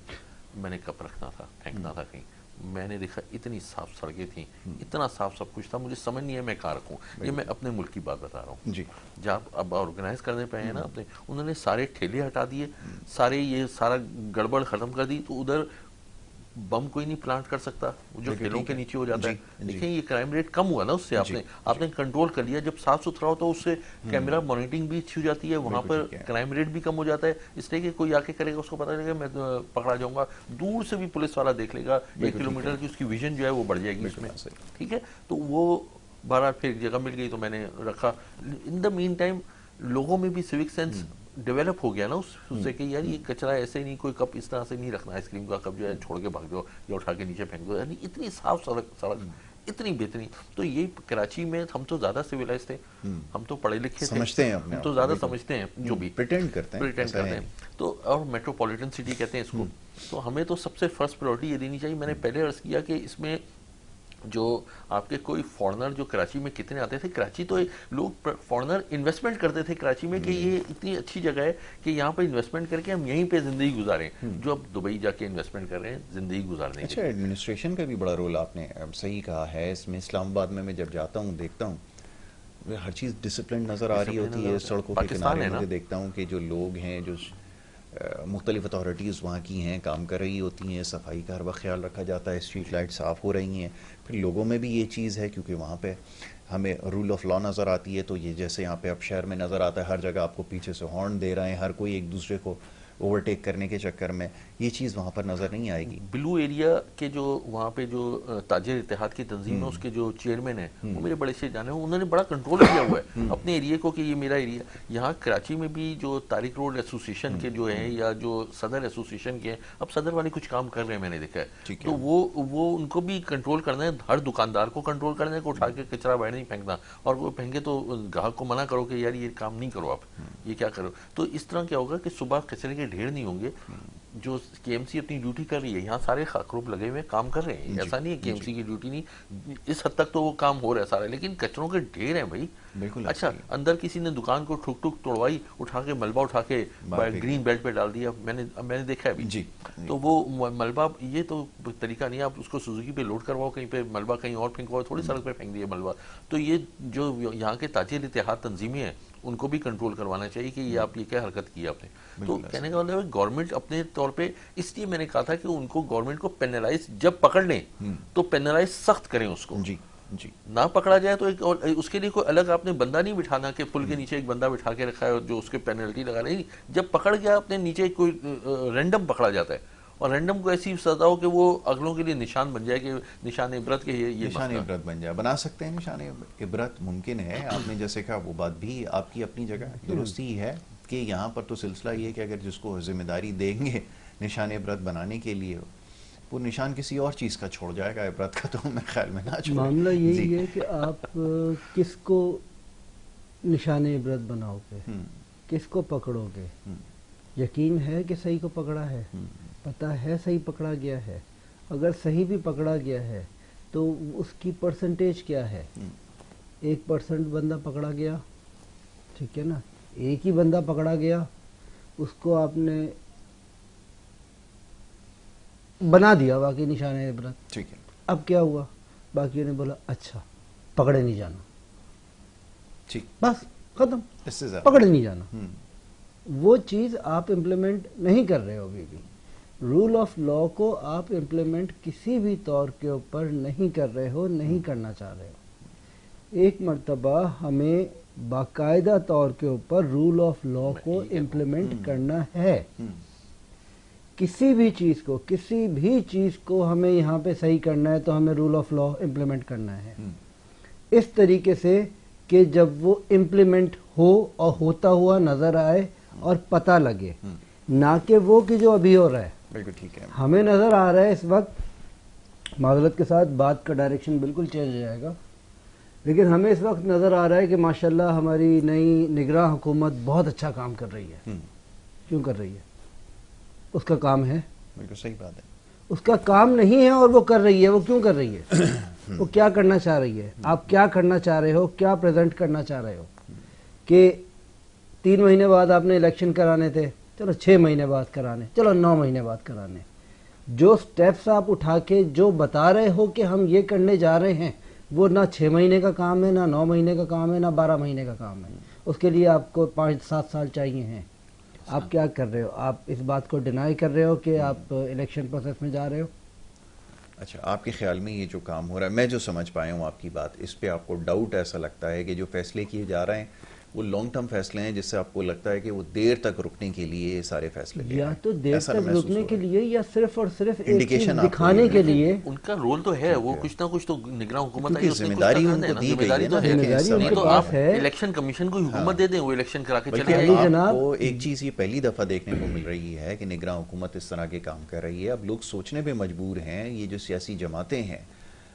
میں نے کپ رکھنا تھا، پھینکنا تھا کہیں، میں نے دیکھا اتنی صاف سڑکیں تھیں، اتنا صاف سب کچھ تھا، مجھے سمجھ نہیں ہے میں کہاں رکھوں. یہ میں اپنے ملک کی بات بتا رہا ہوں. جب اب آرگنائز کرنے پہ ہیں نا اپنے، انہوں نے سارے ٹھیلے ہٹا دیے، سارے یہ سارا گڑبڑ ختم کر دی. تو ادھر بم کوئی نہیں پلانٹ کر سکتا جو ٹھیلوں کے نیچے ہو جاتا ہے. دیکھیں یہ کرائم ریٹ کم ہوا نا اس سے، آپ نے کنٹرول کر لیا. جب صاف ستھرا ہو تو اس سے کیمرہ مانیٹرنگ بھی اچھی ہو جاتی ہے، وہاں پر کرائم ریٹ بھی کم ہو جاتا ہے. اس لیے کہ کوئی آ کے کرے گا اس کو پتہ چلے گا میں پکڑا جاؤں گا، دور سے بھی پولیس والا دیکھ لے گا، 1 کلومیٹر کی اس کی ویژن جو ہے وہ بڑھ جائے گی اس میں. ٹھیک ہے، تو وہ بہرحال پھر ایک جگہ مل گئی تو میں نے رکھا. ان دا مین ٹائم لوگوں میں بھی سیوک سینس ڈیولپ ہو گیا نا اس سے کہ یار یہ کچرا ایسے نہیں، کوئی کپ اس طرح سے نہیں رکھنا، آئس کریم کا کپ جو ہے چھوڑ کے بھاگ دو یا اٹھا کے نیچے پھینک دو. یعنی اتنی صاف سڑک اتنی بہترین. تو یہ کراچی میں ہم تو زیادہ سویلائز تھے، ہم تو پڑھے لکھے تھے، ہم تو زیادہ سمجھتے ہیں جو بھی پریٹینڈ کرتے ہیں. تو اور میٹروپولیٹن سٹی کہتے ہیں اس کو. تو ہمیں تو سب سے فرسٹ پرائورٹی یہ دینی چاہیے. میں نے پہلے عرض کیا کہ اس میں جو آپ کے کوئی فارنر جو کراچی میں کتنے آتے تھے، کراچی تو لوگ فارنر انویسٹمنٹ کرتے تھے کراچی میں کہ یہ اتنی اچھی جگہ ہے کہ یہاں پہ انویسٹمنٹ کر کے ہم یہیں پہ زندگی گزاریں، جو اب دبئی جا کے انویسٹمنٹ کر رہے ہیں زندگی گزارنے. اچھا، ایڈمنسٹریشن کا بھی بڑا رول آپ نے صحیح کہا ہے اس میں. اسلام آباد میں جب جاتا ہوں دیکھتا ہوں ہر چیز ڈسپلن نظر آ رہی ہوتی ہے. سڑکوں کے کنارے مجھے دیکھتا ہوں کہ جو لوگ ہیں، جو مختلف اتھارٹیز وہاں کی ہیں کام کر رہی ہوتی ہیں، صفائی کا ہر وقت خیال رکھا جاتا ہے، اسٹریٹ لائٹ صاف ہو رہی ہیں. پھر لوگوں میں بھی یہ چیز ہے کیونکہ وہاں پہ ہمیں رول آف لا نظر آتی ہے. تو یہ جیسے یہاں پہ اب شہر میں نظر آتا ہے، ہر جگہ آپ کو پیچھے سے ہارن دے رہے ہیں، ہر کوئی ایک دوسرے کو اوورٹیک کرنے کے چکر میں، یہ چیز وہاں پر نظر نہیں آئے گی. بلو ایریا کے جو وہاں پہ جو تاجر اتحاد کی تنظیم ہے اس کے جو چیئرمین ہیں وہ میرے بڑے سے جانے ہیں، انہوں نے بڑا کنٹرول کیا ہوا ہے اپنے ایریے کو کہ یہ میرا ایریا. یہاں کراچی میں بھی جو طارق روڈ ایسوسیشن کے جو ہیں یا جو صدر ایسوسیشن کے ہیں، اب صدر والے کچھ کام کر رہے ہیں میں نے دیکھا ہے. تو وہ ان کو بھی کنٹرول کرنا ہے، ہر دکاندار کو کنٹرول کرنا ہے کہ اٹھا کے کچرا باہر نہیں پھینکنا، اور وہ پھینکے تو گاہک کو منع کرو کہ یار یہ کام نہیں کرو، آپ یہ کیا کرو. تو اس طرح کیا ہوگا کہ صبح کچرے کے ڈھیر نہیں ہوں گے. جو کے ایم سی اپنی ڈیوٹی کر رہی ہے، یہاں سارے خاکروب لگے ہوئے کام کر رہے ہیں، ایسا نہیں ہے کے ایم سی کی ڈیوٹی نہیں، اس حد تک تو وہ کام ہو رہا ہے سارا، لیکن کچروں کے ڈھیر ہیں بھائی. اچھا اندر کسی نے دکان کو ٹھک ٹھک توڑوائی، اٹھا کے ملبہ اٹھا کے گرین بیلٹ پہ ڈال دیا، میں نے دیکھا ہے ابھی. تو وہ ملبہ یہ تو طریقہ نہیں ہے، آپ اس کو سوزوکی پہ لوڈ کرواؤ، کہیں پہ ملبہ کہیں اور پھینکواؤ، تھوڑی سڑک پہ پھینک دیا ملبہ. تو یہ جو یہاں کے تاجر اتحاد تنظیمیں ہیں ان کو بھی کنٹرول کروانا چاہیے کہ یہ آپ یہ کیا حرکت کی آپ نے. تو کہنے کا مطلب ہے گورنمنٹ اپنے طور پہ، اس لیے میں نے کہا تھا کہ ان کو گورنمنٹ کو پینلائز جب پکڑ لیں تو پینلائز سخت کریں اس کو. نہ پکڑا جائے تو اس کے لیے کوئی الگ آپ نے بندہ نہیں بٹھانا کہ پل کے نیچے ایک بندہ بٹھا کے رکھا ہے جو اس کے پینلٹی لگا رہی. جب پکڑ گیا اپنے نیچے کوئی رینڈم پکڑا جاتا ہے، اور رینڈم کو ایسی سزا ہو کہ وہ اگلوں کے لیے نشان بن جائے، کہ نشان عبرت کے یہ نشان عبرت بن جائے. بنا سکتے ہیں نشان عبرت، ممکن ہے. آپ نے جیسے کہا وہ بات بھی آپ کی اپنی جگہ درست ہی ہے کہ یہاں پر تو سلسلہ یہ ہے کہ اگر جس کو ذمہ داری دیں گے نشان عبرت بنانے کے لیے، وہ نشان کسی اور چیز کا چھوڑ جائے گا، عبرت کا تو میں خیال میں نہ چھوڑے. معاملہ یہی ہے کہ آپ کس کو نشان عبرت بناؤ گے، کس کو پکڑو گے. یقین ہے کہ صحیح کو پکڑا ہے، پتہ ہے صحیح پکڑا گیا ہے. اگر صحیح بھی پکڑا گیا ہے تو اس کی پرسنٹیج کیا ہے. 1% بندہ پکڑا گیا، ٹھیک ہے نا، ایک ہی بندہ پکڑا گیا، اس کو آپ نے بنا دیا باقی نشان عبرت. ٹھیک ہے، اب کیا ہوا، باقیوں نے بولا اچھا پکڑے نہیں جانا، ٹھیک، بس ختم، اس سے زیادہ پکڑے نہیں جانا. وہ چیز آپ امپلیمنٹ نہیں کر رہے ہو ابھی بھی. رول آف لا کو آپ امپلیمنٹ کسی بھی طور کے اوپر نہیں کر رہے ہو، نہیں کرنا چاہ رہے ہو. ایک مرتبہ ہمیں باقاعدہ طور کے اوپر رول آف لا کو امپلیمنٹ کرنا ہے. کسی بھی چیز کو ہمیں یہاں پہ صحیح کرنا ہے تو ہمیں رول آف لا امپلیمنٹ کرنا ہے. اس طریقے سے کہ جب وہ امپلیمنٹ ہو اور ہوتا ہوا نظر آئے اور پتہ لگے، نہ کہ وہ کہ جو ابھی ہو رہا ہے. بالکل ٹھیک ہے. ہمیں نظر آ رہا ہے اس وقت، معذرت کے ساتھ بات کا ڈائریکشن بالکل چینج ہو جائے گا، لیکن ہمیں اس وقت نظر آ رہا ہے کہ ماشاءاللہ ہماری نئی نگراں حکومت بہت اچھا کام کر رہی ہے. کیوں کر رہی ہے؟ اس کا کام ہے. بالکل صحیح بات ہے. اس کا کام نہیں ہے اور وہ کر رہی ہے. وہ کیوں کر رہی ہے؟ وہ کیا کرنا چاہ رہی ہے؟ آپ کیا کرنا چاہ رہے ہو؟ کیا پریزنٹ کرنا چاہ رہے ہو؟ کہ 3 مہینے بعد آپ نے الیکشن کرانے تھے، چلو 6 مہینے بعد کرانے، چلو 9 مہینے بعد کرانے. جو سٹیپس آپ اٹھا کے جو بتا رہے ہو کہ ہم یہ کرنے جا رہے ہیں، وہ نہ 6 مہینے کا کام ہے، نہ 9 مہینے کا کام ہے، نہ 12 مہینے کا کام ہے. اس کے لیے آپ کو 5-7 سال چاہیے ہیں. آپ کیا کر رہے ہو؟ آپ اس بات کو ڈینائی کر رہے ہو کہ آپ الیکشن پروسیس میں جا رہے ہو. اچھا، آپ کے خیال میں یہ جو کام ہو رہا ہے، میں جو سمجھ پایا ہوں آپ کی بات، اس پہ آپ کو ڈاؤٹ ایسا لگتا ہے کہ جو فیصلے کیے جا رہے ہیں وہ لانگ ٹرم فیصلے ہیں، جس سے آپ کو لگتا ہے کہ وہ دیر تک رکنے کے لیے یہ سارے فیصلے لے رہے ہیں؟ یا تو دیر تک رکنے کے لیے، یا صرف اور صرف ایک چیز انڈیکیشن دکھانے کے لیے. ان کا رول تو ہے، وہ کچھ نہ کچھ تو نگراں حکومت آئی، ذمہ داری ان کو دی گئی ہے نا. ان کے تو پاس آپ ہے. الیکشن کمیشن کو حکومت دے دیں، وہ الیکشن کرا کے چلے بلکہ جائیں. آپ کو ایک چیز یہ پہلی دفعہ دیکھنے کو مل رہی ہے کہ نگراں حکومت اس طرح کے کام کر رہی ہے. اب لوگ سوچنے پہ مجبور ہیں، یہ جو سیاسی جماعتیں ہیں،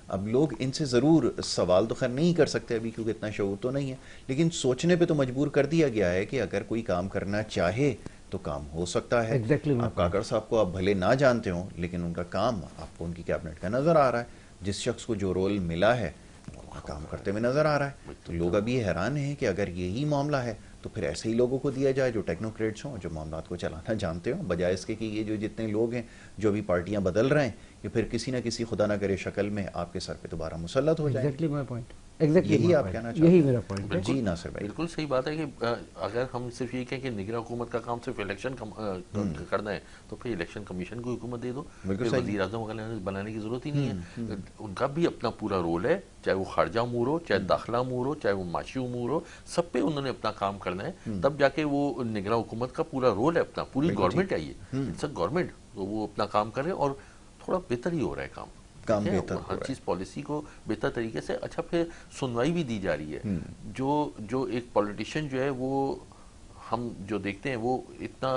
اب لوگ ان سے ضرور سوال تو خیر نہیں کر سکتے ابھی کیونکہ اتنا شعور تو نہیں ہے، لیکن سوچنے پہ تو مجبور کر دیا گیا ہے کہ اگر کوئی کام کرنا چاہے تو کام ہو سکتا ہے. آپ کاکڑ صاحب کو آپ بھلے نہ جانتے ہوں، لیکن ان کا کام آپ کو ان کی کیبنٹ کا نظر آ رہا ہے. جس شخص کو جو رول ملا ہے وہ کام کرتے ہوئے نظر آ رہا ہے. تو لوگ ابھی حیران ہیں کہ اگر یہی معاملہ ہے تو پھر ایسے ہی لوگوں کو دیا جائے جو ٹیکنوکریٹس ہوں، جو معاملات کو چلانا جانتے ہوں، بجائے اس کے کہ یہ جو جتنے لوگ ہیں جو ابھی پارٹیاں بدل رہے ہیں، یہ پھر کسی نہ کسی خدا نہ کرے شکل میں آپ کے سر پہ دوبارہ مسلط ہو جائیں. Exactly my point. یہی آپ کہنا چاہتے ہیں؟ یہی میرا پوائنٹ ہے. جی ناصر بھائی. بالکل صحیح بات ہے کہ اگر ہم صرف یہ کہیں کہ نگراں حکومت کا کام صرف الیکشن کرنا ہے تو پھر الیکشن کمیشن کو حکومت دے دو، پھر وزیر اعظم وغیرہ بنانے کی ضرورت ہی نہیں ہے. ان کا بھی اپنا پورا رول ہے، چاہے وہ خارجہ امور ہو، چاہے داخلہ امور ہو، چاہے وہ معاشی امور ہو، سب پہ انہوں نے اپنا کام کرنا ہے. تب جا کے وہ نگراں حکومت کا پورا رول ہے، اپنا پوری گورنمنٹ ہے، یہ اٹس اے گورنمنٹ، تو وہ اپنا کام کرے اور تھوڑا بہتر ہی ہو رہا ہے کام بہتر ہر چیز پالیسی کو بہتر طریقے سے. اچھا، پھر سنوائی بھی دی جا رہی ہے. جو ایک پولیٹیشین جو ہے وہ ہم جو دیکھتے ہیں وہ اتنا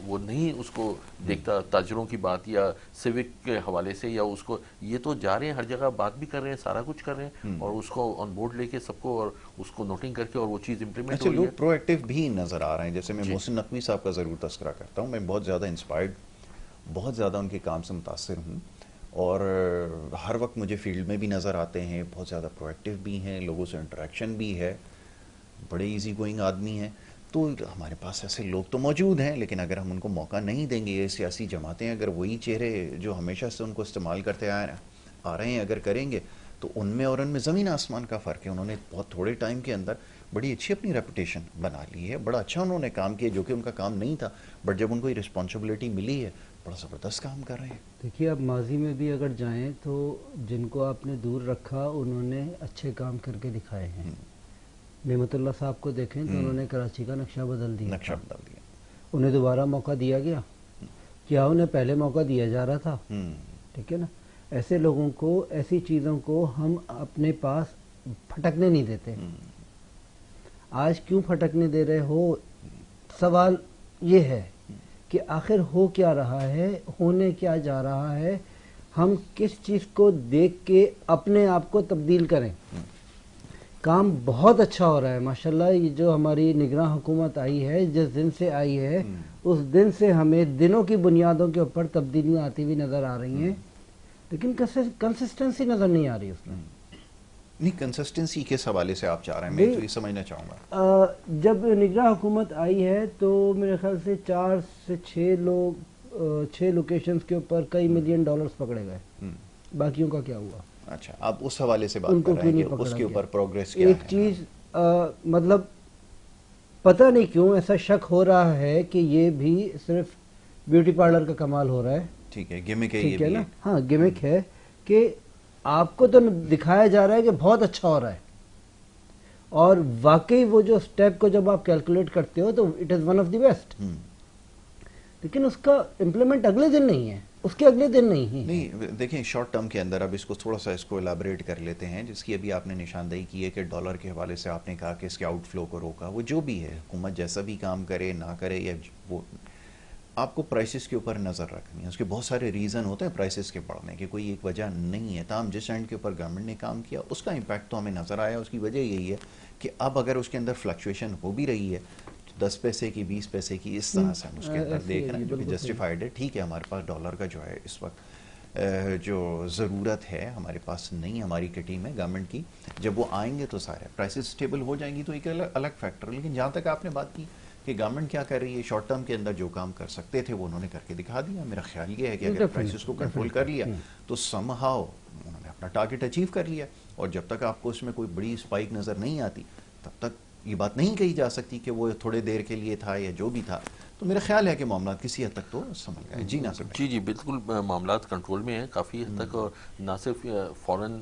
وہ نہیں اس کو دیکھتا تاجروں کی بات یا سیوک کے حوالے سے، یا اس کو یہ تو جا رہے ہیں ہر جگہ بات بھی کر رہے ہیں، سارا کچھ کر رہے ہیں اور اس کو آن بورڈ لے کے سب کو اور اس کو نوٹنگ کر کے اور وہ چیز امپلیمنٹ ہو رہی ہے. لوگ پرو ایکٹیو بھی نظر آ رہے ہیں. جیسے میں محسن نقوی صاحب کا ضرور تذکرہ کرتا ہوں، میں بہت زیادہ انسپائرڈ، بہت زیادہ ان کے کام سے متاثر ہوں، اور ہر وقت مجھے فیلڈ میں بھی نظر آتے ہیں. بہت زیادہ پرو ایکٹیو بھی ہیں، لوگوں سے انٹریکشن بھی ہے، بڑے ایزی گوئنگ آدمی ہیں. تو ہمارے پاس ایسے لوگ تو موجود ہیں، لیکن اگر ہم ان کو موقع نہیں دیں گے، یہ سیاسی جماعتیں اگر وہی چہرے جو ہمیشہ سے ان کو استعمال کرتے آ رہے ہیں اگر کریں گے تو ان میں اور ان میں زمین آسمان کا فرق ہے. انہوں نے بہت تھوڑے ٹائم کے اندر بڑی اچھی اپنی ریپوٹیشن بنا لی ہے، بڑا اچھا انہوں نے کام کیا جو کہ ان کا کام نہیں تھا، بٹ جب ان کو یہ رسپانسبلٹی ملی ہے بڑا زبردست کام کر رہے ہیں. دیکھیے، آپ ماضی میں بھی اگر جائیں تو جن کو آپ نے دور رکھا انہوں نے اچھے کام کر کے دکھائے ہیں. نعمت اللہ صاحب کو دیکھیں تو انہوں نے کراچی کا نقشہ بدل دیا. انہیں دوبارہ موقع دیا گیا کیا؟ انہیں پہلے موقع دیا جا رہا تھا. ٹھیک ہے نا. ایسے لوگوں کو، ایسی چیزوں کو ہم اپنے پاس پھٹکنے نہیں دیتے. آج کیوں پھٹکنے دے رہے ہو؟ سوال یہ ہے کہ آخر ہو کیا رہا ہے، ہونے کیا جا رہا ہے، ہم کس چیز کو دیکھ کے اپنے آپ کو تبدیل کریں. کام بہت اچھا ہو رہا ہے ماشاءاللہ. یہ جو ہماری نگراں حکومت آئی ہے، جس دن سے آئی ہے اس دن سے ہمیں دنوں کی بنیادوں کے اوپر تبدیلیاں آتی ہوئی نظر آ رہی ہیں، لیکن کنسسٹنسی نظر نہیں آ رہی اس میں. نہیں، کنسسٹنسی کس حوالے سے آپ چاہ رہے ہیں؟ میں تو یہ سمجھنا چاہوں گا. جب نگراں حکومت آئی ہے تو میرے خیال سے 4 سے 6 لوکیشنز کے اوپر کئی ملین ڈالرز پکڑے گئے. باقیوں کا کیا ہوا؟ اچھا، آپ اس حوالے سے بات کر رہے ہیں کہ اس کے اوپر پروگریس کیا ہے؟ ایک چیز مطلب پتہ نہیں کیوں ایسا شک ہو رہا ہے کہ یہ بھی صرف بیوٹی پارلر کا کمال ہو رہا ہے. ٹھیک ہے، گیمک ہے، ٹھیک ہے نا. ہاں، گیمک ہے کہ آپ کو تو دکھایا جا رہا ہے کہ بہت اچھا ہو رہا ہے، اور واقعی وہ جو سٹیپ کو جب آپ کیلکولیٹ کرتے ہو تو it is one of the best. لیکن اس کا امپلیمنٹ اگلے دن نہیں ہے، اس کے اگلے دن نہیں ہے. نہیں دیکھیں شارٹ ٹرم کے اندر اب اس کو تھوڑا سا اس کو الیبوریٹ کر لیتے ہیں، جس کی ابھی آپ نے نشاندہی کی ہے کہ ڈالر کے حوالے سے آپ نے کہا کہ اس کے آؤٹ فلو کو روکا. وہ جو بھی ہے حکومت جیسا بھی کام کرے نہ کرے، یا وہ آپ کو پرائسز کے اوپر نظر رکھنی ہے. اس کے بہت سارے ریزن ہوتے ہیں پرائسز کے بڑھنے کے، کوئی ایک وجہ نہیں ہے. تاہم جس اینڈ کے اوپر گورنمنٹ نے کام کیا اس کا امپیکٹ تو ہمیں نظر آیا. اس کی وجہ یہی ہے کہ اب اگر اس کے اندر فلکچویشن ہو بھی رہی ہے 10 پیسے کی 20 پیسے کی اس طرح سے ہم اس کے اندر دیکھ رہے ہیں جو کہ جسٹیفائڈ ہے. ٹھیک ہے ہمارے پاس ڈالر کا جو ہے اس وقت جو ضرورت ہے ہمارے پاس نہیں، ہماری کٹی میں گورنمنٹ کی. جب وہ آئیں گے تو سارے پرائسز اسٹیبل ہو جائیں گی تو ایک الگ فیکٹر. لیکن جہاں تک آپ نے بات کی کہ گورنمنٹ کیا کر رہی ہے، شارٹ ٹرم کے اندر جو کام کر سکتے تھے وہ انہوں نے کر کے دکھا دیا. میرا خیال یہ ہے کہ اگر پرائسز کو کنٹرول کر لیا تو سم ہاؤ انہوں نے اپنا ٹارگیٹ اچیو کر لیا. اور جب تک آپ کو اس میں کوئی بڑی اسپائک نظر نہیں آتی تب تک یہ بات نہیں کہی جا سکتی کہ وہ تھوڑے دیر کے لیے تھا یا جو بھی تھا. تو میرا خیال ہے کہ معاملات کسی حد تک تو سنبھل گئے. جی ناصر بھائی. جی بالکل معاملات کنٹرول میں ہیں کافی حد تک، اور نہ صرف فورن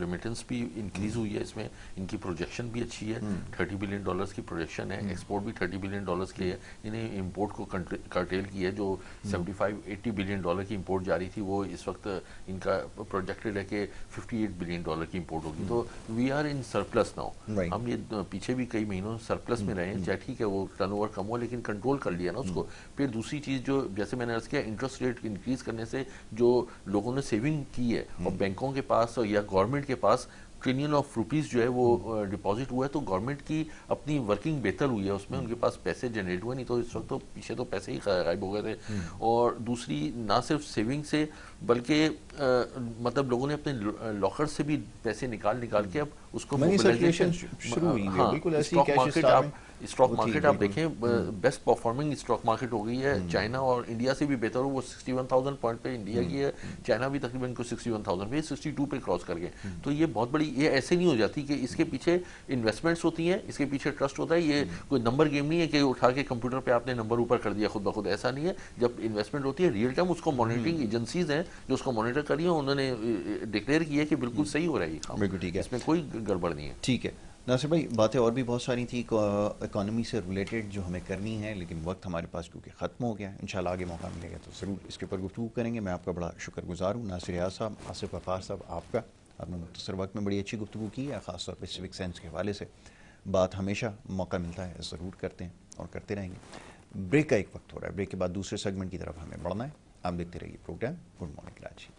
ریمیٹنس بھی انکریز ہوئی ہے اس میں. ان کی پروجیکشن بھی اچھی ہے، $30 بلین کی پروجیکشن ہے. ایکسپورٹ بھی $30 بلین کے لیے. انہیں امپورٹ کو کرٹیل کی ہے، جو $75-80 بلین کی امپورٹ جاری تھی وہ اس وقت ان کا پروجیکٹڈ ہے کہ $58 بلین کی امپورٹ ہوگی. تو we are in surplus now. ہم یہ پیچھے بھی کئی مہینوں سرپلس میں رہے ہیں، چاہے ٹھیک ہے وہ ٹرن اوور کم ہوا لیکن کنٹرول کر لیا نا اس کو. پھر دوسری چیز جو جیسے میں نے عرض کیا، انٹرسٹ ریٹ انکریز کرنے سے جو لوگوں نے سیونگ کی ہے اور بینکوں کے پاس یا گورنمنٹ کے پاس ٹریلین آف روپیز جو ہے وہ ڈپازٹ ہوا ہے، تو گورنمنٹ کی اپنی ورکنگ بہتر ہوئی ہے. اس میں ان کے پاس پیسے جنریٹ ہوئے، نہیں تو اس وقت تو پیچھے تو پیسے ہی غائب ہو گئے تھے. اور دوسری نہ صرف سیونگ سے بلکہ مطلب لوگوں نے اپنے لاکر سے بھی پیسے نکال کے اب اس کو اسٹاک مارکیٹ آپ دیکھیں بیسٹ پرفارمنگ اسٹاک مارکیٹ ہو گئی ہے. چائنا اور انڈیا سے بھی بہتر ہو. وہ 61,000 پوائنٹ پہ انڈیا کی ہے، چائنا بھی تقریباً 61,000 پہ، 62 پہ کراس کر گئے. تو یہ بہت بڑی، یہ ایسے نہیں ہو جاتی کہ اس کے پیچھے انویسٹمنٹس ہوتی ہیں، اس کے پیچھے ٹرسٹ ہوتا ہے. یہ کوئی نمبر گیم نہیں ہے کہ اٹھا کے کمپیوٹر پہ آپ نے نمبر اوپر کر دیا خود بخود، ایسا نہیں ہے. جب انویسٹمنٹ ہوتی ہے ریئل ٹائم اس کو مانیٹرنگ ایجنسیز ہیں جو اس کو مانیٹر کر رہی ہیں، انہوں نے ڈکلیئر کیا کہ بالکل صحیح ہو رہا ہے یہ کام، اس میں کوئی گڑبڑ نہیں ہے. ٹھیک ہے ناصر بھائی، باتیں اور بھی بہت ساری تھیں اکانومی سے ریلیٹڈ جو ہمیں کرنی ہے، لیکن وقت ہمارے پاس کیونکہ ختم ہو گیا ہے. انشاءاللہ آگے موقع ملے گا تو ضرور اس کے اوپر گفتگو کریں گے. میں آپ کا بڑا شکر گزار ہوں. ناصر ریاض صاحب، آصف غفار صاحب، آپ نے مختصر وقت میں بڑی اچھی گفتگو کی ہے، خاص طور پہ سوک سینس کے حوالے سے. بات ہمیشہ موقع ملتا ہے ضرور کرتے ہیں اور کرتے رہیں گے. بریک کا ایک وقت ہو رہا ہے، بریک کے بعد دوسرے سیگمنٹ کی طرف ہمیں بڑھنا ہے. آپ دیکھتے رہیے پروگرام گڈ مارننگ کراچی.